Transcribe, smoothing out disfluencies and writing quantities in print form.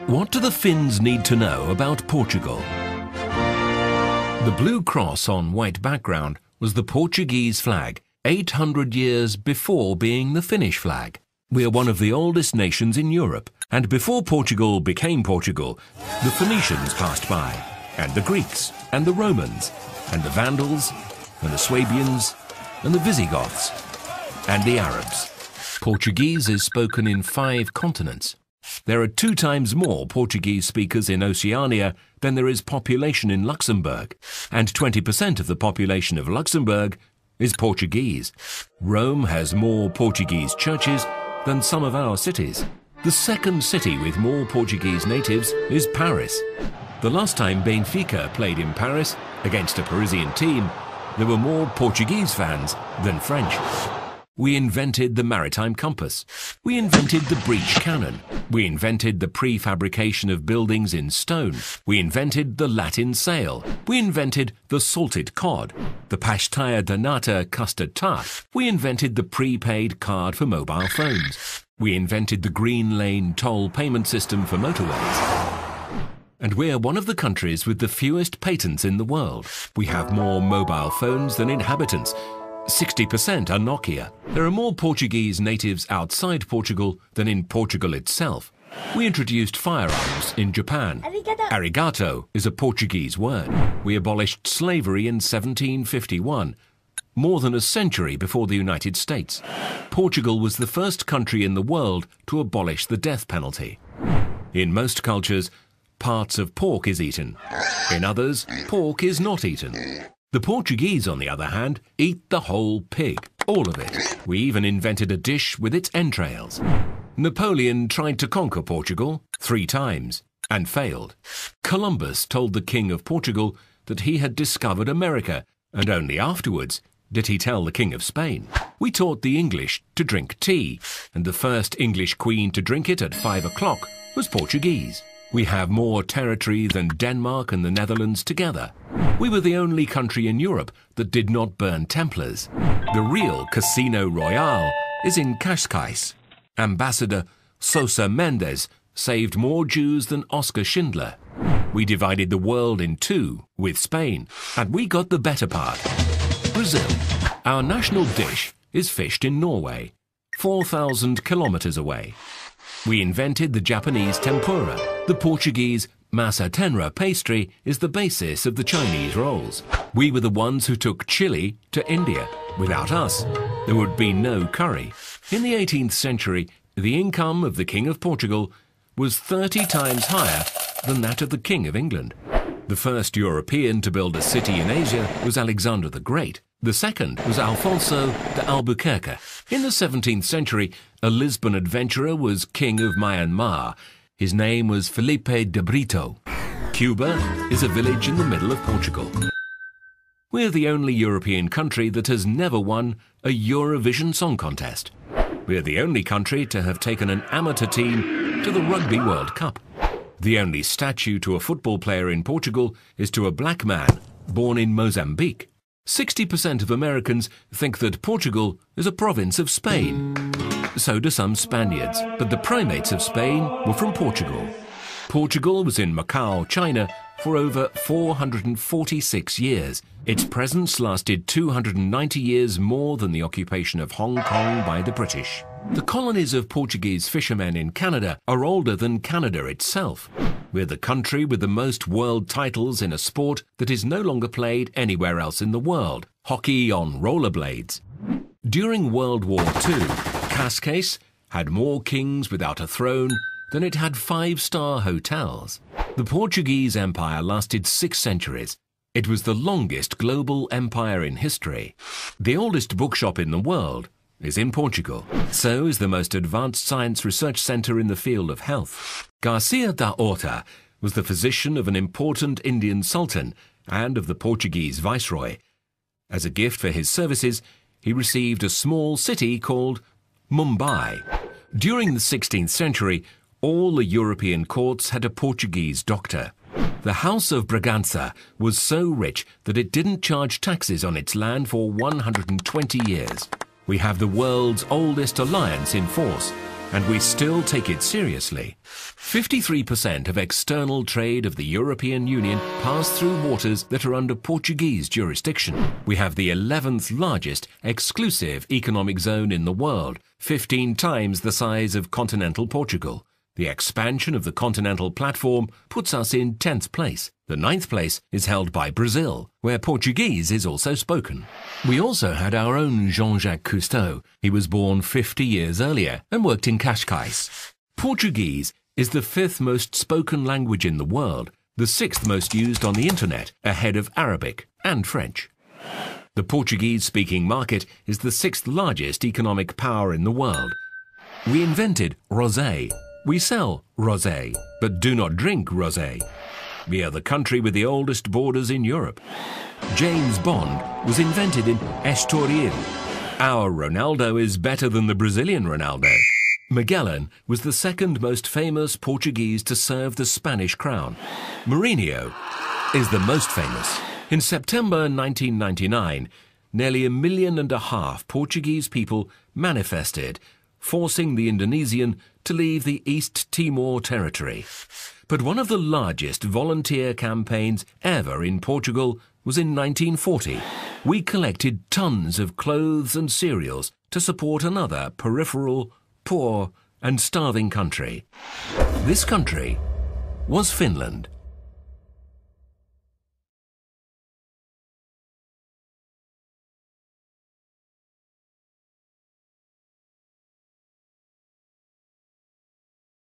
What do the Finns need to know about Portugal? The blue cross on white background was the Portuguese flag, 800 years before being the Finnish flag. We are one of the oldest nations in Europe, and before Portugal became Portugal, the Phoenicians passed by, and the Greeks, and the Romans, and the Vandals, and the Swabians, and the Visigoths, and the Arabs. Portuguese is spoken in 5 continents. There are 2 times more Portuguese speakers in Oceania than there is population in Luxembourg, and 20% of the population of Luxembourg is Portuguese. Rome has more Portuguese churches than some of our cities. The second city with more Portuguese natives is Paris. The last time Benfica played in Paris against a Parisian team, there were more Portuguese fans than French. We invented the maritime compass. We invented the breech cannon. We invented the prefabrication of buildings in stone. We invented the Latin sail. We invented the salted cod, the pastéa de nata custard tart. We invented the prepaid card for mobile phones. We invented the green lane toll payment system for motorways. And we're one of the countries with the fewest patents in the world. We have more mobile phones than inhabitants. 60% are Nokia. There are more Portuguese natives outside Portugal than in Portugal itself. We introduced firearms in Japan. Arigato is a Portuguese word. We abolished slavery in 1751, more than a century before the United States. Portugal was the first country in the world to abolish the death penalty. In most cultures, parts of pork is eaten. In others, pork is not eaten. The Portuguese, on the other hand, eat the whole pig, all of it. We even invented a dish with its entrails. Napoleon tried to conquer Portugal 3 times and failed. Columbus told the King of Portugal that he had discovered America, and only afterwards did he tell the King of Spain. We taught the English to drink tea, and the first English queen to drink it at 5 o'clock was Portuguese. We have more territory than Denmark and the Netherlands together. We were the only country in Europe that did not burn Templars. The real Casino Royale is in Cascais. Ambassador Sosa Mendes saved more Jews than Oskar Schindler. We divided the world in 2 with Spain, and we got the better part. Brazil. Our national dish is fished in Norway, 4,000 kilometers away. We invented the Japanese tempura. The Portuguese massa tenra pastry is the basis of the Chinese rolls. We were the ones who took chili to India. Without us, there would be no curry. In the 18th century, the income of the King of Portugal was 30 times higher than that of the King of England. The first European to build a city in Asia was Alexander the Great. The second was Alfonso de Albuquerque. In the 17th century, a Lisbon adventurer was king of Myanmar. His name was Felipe de Brito. Cuba is a village in the middle of Portugal. We're the only European country that has never won a Eurovision Song Contest. We're the only country to have taken an amateur team to the Rugby World Cup. The only statue to a football player in Portugal is to a black man born in Mozambique. 60% of Americans think that Portugal is a province of Spain. So do some Spaniards, but the primates of Spain were from Portugal. Portugal was in Macau, China, for over 446 years. Its presence lasted 290 years more than the occupation of Hong Kong by the British. The colonies of Portuguese fishermen in Canada are older than Canada itself. We're the country with the most world titles in a sport that is no longer played anywhere else in the world, hockey on rollerblades. During World War II, Cascais had more kings without a throne than it had 5-star hotels. The Portuguese Empire lasted 6 centuries. It was the longest global empire in history. The oldest bookshop in the world is in Portugal. So is the most advanced science research center in the field of health. Garcia da Horta was the physician of an important Indian sultan and of the Portuguese viceroy. As a gift for his services, he received a small city called Mumbai. During the 16th century, all the European courts had a Portuguese doctor. The House of Bragança was so rich that it didn't charge taxes on its land for 120 years. We have the world's oldest alliance in force, and we still take it seriously. 53% of external trade of the European Union pass through waters that are under Portuguese jurisdiction. We have the 11th largest exclusive economic zone in the world, 15 times the size of continental Portugal. The expansion of the continental platform puts us in 10th place. The 9th place is held by Brazil, where Portuguese is also spoken. We also had our own Jean-Jacques Cousteau. He was born 50 years earlier and worked in Cascais. Portuguese is the 5th most spoken language in the world, the 6th most used on the internet, ahead of Arabic and French. The Portuguese-speaking market is the 6th largest economic power in the world. We invented rosé. We sell rosé, but do not drink rosé. We are the country with the oldest borders in Europe. James Bond was invented in Estoril. Our Ronaldo is better than the Brazilian Ronaldo. Magellan was the 2nd most famous Portuguese to serve the Spanish crown. Mourinho is the most famous. In September 1999, nearly 1.5 million Portuguese people manifested, forcing the Indonesian to leave the East Timor territory. But one of the largest volunteer campaigns ever in Portugal was in 1940. We collected tons of clothes and cereals to support another peripheral, poor and starving country. This country was Finland.